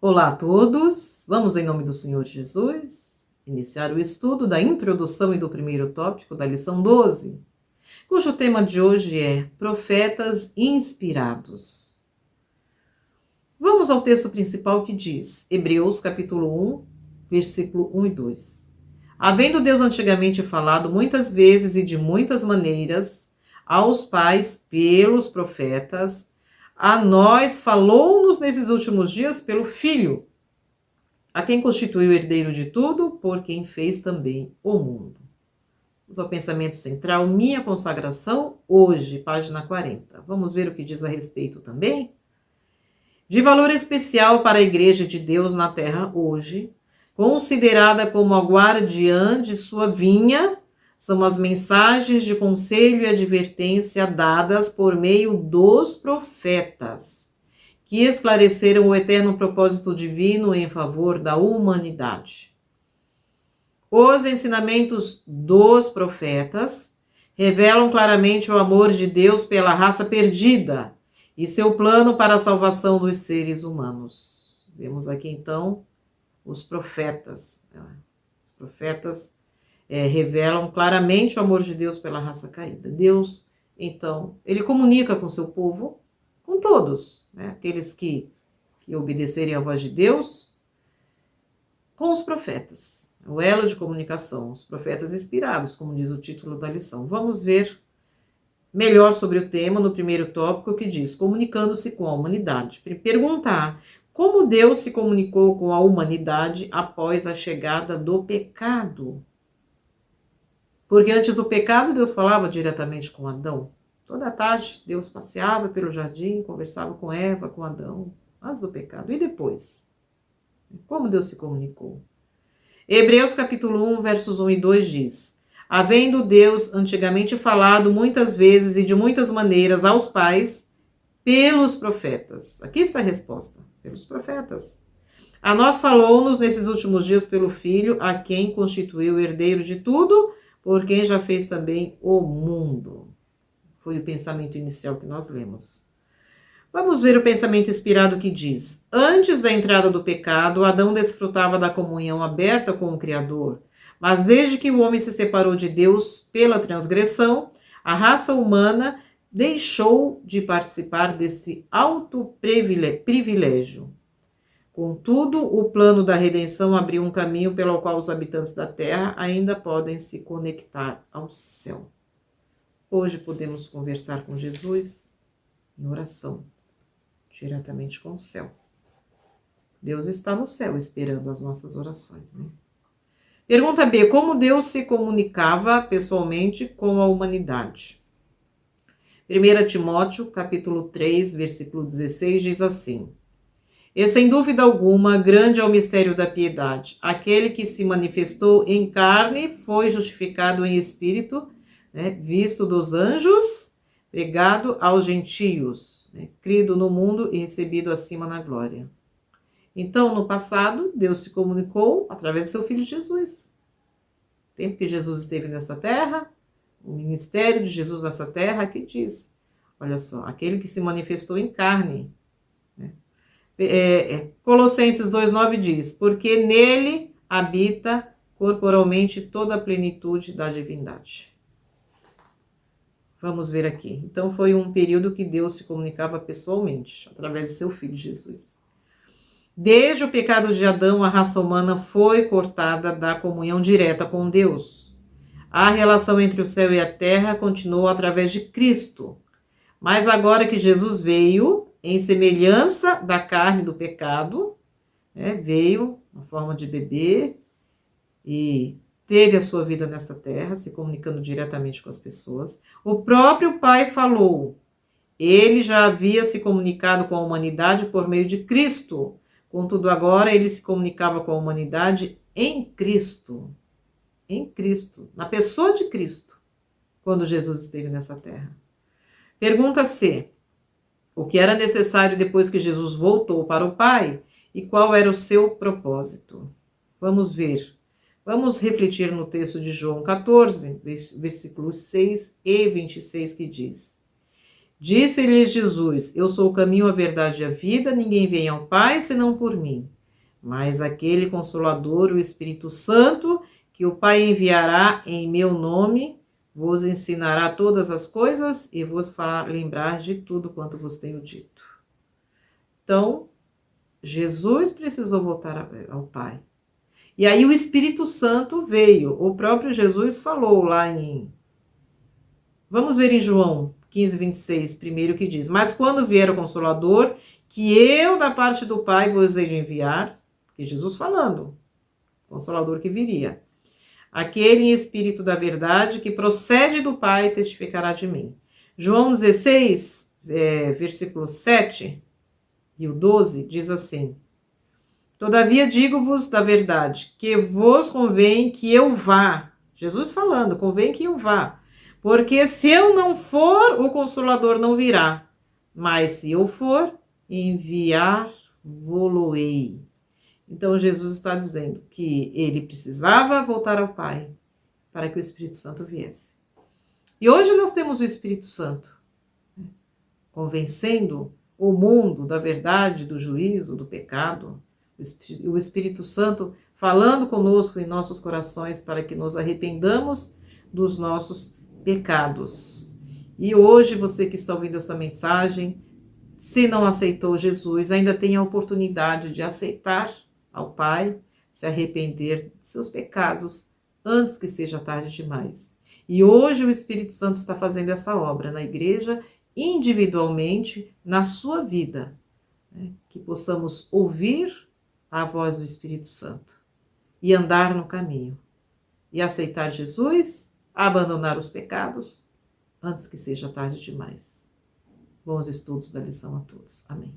Olá a todos, vamos em nome do Senhor Jesus iniciar o estudo da introdução e do primeiro tópico da lição 12, cujo tema de hoje é Profetas Inspirados. Vamos ao texto principal que diz, Hebreus capítulo 1, versículo 1 e 2. Havendo Deus antigamente falado muitas vezes e de muitas maneiras aos pais pelos profetas, a nós falou-nos nesses últimos dias pelo Filho, a quem constituiu o herdeiro de tudo, por quem fez também o mundo. Vamos ao pensamento central, minha consagração, hoje, página 40. Vamos ver o que diz a respeito também? De valor especial para a Igreja de Deus na Terra hoje, considerada como a guardiã de sua vinha, são as mensagens de conselho e advertência dadas por meio dos profetas, que esclareceram o eterno propósito divino em favor da humanidade. Os ensinamentos dos profetas revelam claramente o amor de Deus pela raça perdida e seu plano para a salvação dos seres humanos. Vemos aqui então os profetas. Os profetas revelam claramente o amor de Deus pela raça caída. Deus, então, ele comunica com seu povo, com todos, né? Aqueles que obedecerem à voz de Deus, com os profetas. O elo de comunicação, os profetas inspirados, como diz o título da lição. Vamos ver melhor sobre o tema no primeiro tópico, que diz, comunicando-se com a humanidade. Perguntar, como Deus se comunicou com a humanidade após a chegada do pecado? Porque antes do pecado, Deus falava diretamente com Adão. Toda tarde, Deus passeava pelo jardim, conversava com Eva, com Adão, antes do pecado. E depois? Como Deus se comunicou? Hebreus capítulo 1, versos 1 e 2 diz, havendo Deus antigamente falado muitas vezes e de muitas maneiras aos pais pelos profetas. Aqui está a resposta, pelos profetas. A nós falou-nos nesses últimos dias pelo Filho, a quem constituiu o herdeiro de tudo, por quem já fez também o mundo. Foi o pensamento inicial que nós lemos. Vamos ver o pensamento inspirado que diz, antes da entrada do pecado, Adão desfrutava da comunhão aberta com o Criador, mas desde que o homem se separou de Deus pela transgressão, a raça humana deixou de participar desse alto privilégio. Contudo, o plano da redenção abriu um caminho pelo qual os habitantes da terra ainda podem se conectar ao céu. Hoje podemos conversar com Jesus em oração, diretamente com o céu. Deus está no céu esperando as nossas orações, né? Pergunta B, como Deus se comunicava pessoalmente com a humanidade? 1 Timóteo, capítulo 3, versículo 16, diz assim, e sem dúvida alguma, grande é o mistério da piedade. Aquele que se manifestou em carne foi justificado em espírito, né, visto dos anjos, pregado aos gentios, né, crido no mundo e recebido acima na glória. Então, no passado, Deus se comunicou através de seu Filho Jesus. O tempo que Jesus esteve nessa terra, o ministério de Jesus nessa terra, aqui diz, olha só, aquele que se manifestou em carne, né? Colossenses 2,9 diz, porque nele habita corporalmente toda a plenitude da divindade. Vamos ver aqui. Então foi um período que Deus se comunicava pessoalmente, através de seu Filho Jesus. Desde o pecado de Adão, a raça humana foi cortada da comunhão direta com Deus. A relação entre o céu e a terra continuou através de Cristo. Mas agora que Jesus veio, em semelhança da carne do pecado, né, veio na forma de bebê e teve a sua vida nessa terra, se comunicando diretamente com as pessoas. O próprio Pai falou, ele já havia se comunicado com a humanidade por meio de Cristo, contudo agora ele se comunicava com a humanidade em Cristo, na pessoa de Cristo, quando Jesus esteve nessa terra. Pergunta C. O que era necessário depois que Jesus voltou para o Pai e qual era o seu propósito? Vamos ver. Vamos refletir no texto de João 14, versículos 6 e 26, que diz, disse-lhes Jesus, eu sou o caminho, a verdade e a vida, ninguém vem ao Pai senão por mim. Mas aquele Consolador, o Espírito Santo, que o Pai enviará em meu nome, vos ensinará todas as coisas e vos fará lembrar de tudo quanto vos tenho dito. Então, Jesus precisou voltar ao Pai. E aí o Espírito Santo veio. O próprio Jesus falou lá em... Vamos ver em João 15, 26, primeiro que diz: mas quando vier o Consolador, que eu da parte do Pai vos hei de enviar, que Jesus falando, Consolador que viria, aquele Espírito da verdade que procede do Pai testificará de mim. João 16, versículo 7 e o 12 diz assim: todavia digo-vos da verdade, que vos convém que eu vá. Jesus falando, convém que eu vá. Porque se eu não for, o Consolador não virá. Mas se eu for, enviar-vos-ei. Então Jesus está dizendo que ele precisava voltar ao Pai para que o Espírito Santo viesse. E hoje nós temos o Espírito Santo convencendo o mundo da verdade, do juízo, do pecado. O Espírito Santo falando conosco em nossos corações para que nos arrependamos dos nossos pecados. E hoje você que está ouvindo essa mensagem, se não aceitou Jesus, ainda tem a oportunidade de aceitar ao Pai, se arrepender de seus pecados antes que seja tarde demais. E hoje o Espírito Santo está fazendo essa obra na igreja, individualmente, na sua vida, né? Que possamos ouvir a voz do Espírito Santo e andar no caminho e aceitar Jesus, abandonar os pecados antes que seja tarde demais. Bons estudos da lição a todos. Amém.